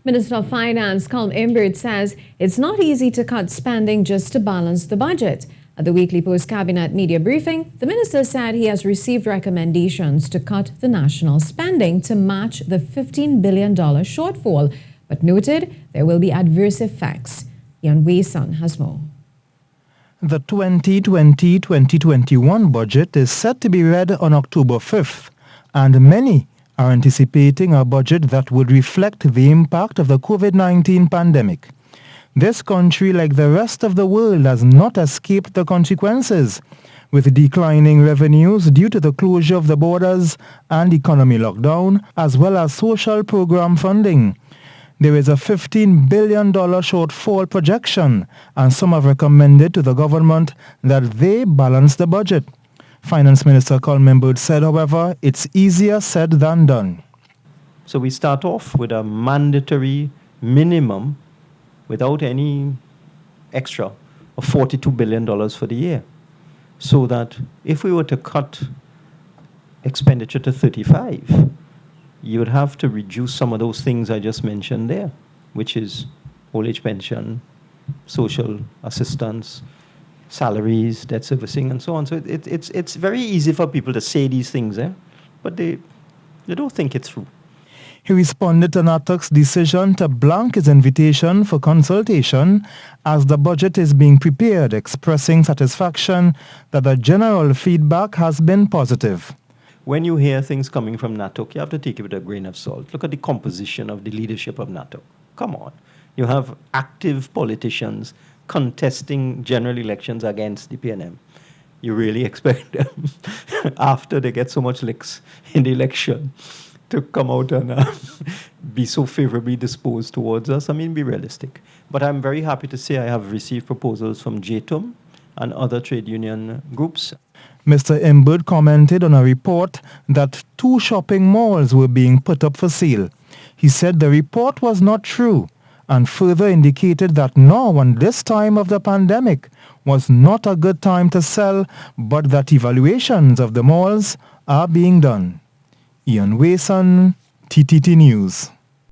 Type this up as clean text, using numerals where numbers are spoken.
Minister of Finance Colm Imbert says it's not easy to cut spending just to balance the budget. At the weekly post-cabinet media briefing, the minister said he has received recommendations to cut the national spending to match the $15 billion shortfall, but noted there will be adverse effects. Wason has more. The 2020-2021 budget is set to be read on October 5th, and many are anticipating a budget that would reflect the impact of the COVID-19 pandemic. This country, like the rest of the world, has not escaped the consequences, with declining revenues due to the closure of the borders and economy lockdown, as well as social program funding. There is a $15 billion shortfall projection, and some have recommended to the government that they balance the budget. Finance Minister Colm Imbert said, however, it's easier said than done. So we start off with a mandatory minimum without any extra of $42 billion for the year. So that if we were to cut expenditure to 35, you would have to reduce some of those things I just mentioned there, which is old age pension, social assistance, salaries, debt servicing, and so on. So it's very easy for people to say these things, but they don't think it through. He responded to NATOC's decision to blank his invitation for consultation as the budget is being prepared, expressing satisfaction that the general feedback has been positive. When you hear things coming from NATOC, you have to take it with a grain of salt. Look at the composition of the leadership of NATO. Come on. You have active politicians contesting general elections against the PNM. You really expect them, after they get so much licks in the election, to come out and be so favorably disposed towards us? I mean, be realistic. But I'm very happy to say I have received proposals from JTUM and other trade union groups. Mr. Imbert commented on a report that 2 shopping malls were being put up for sale. He said the report was not true and further indicated that now, at this time of the pandemic, was not a good time to sell, but that evaluations of the malls are being done. Wason, TTT News.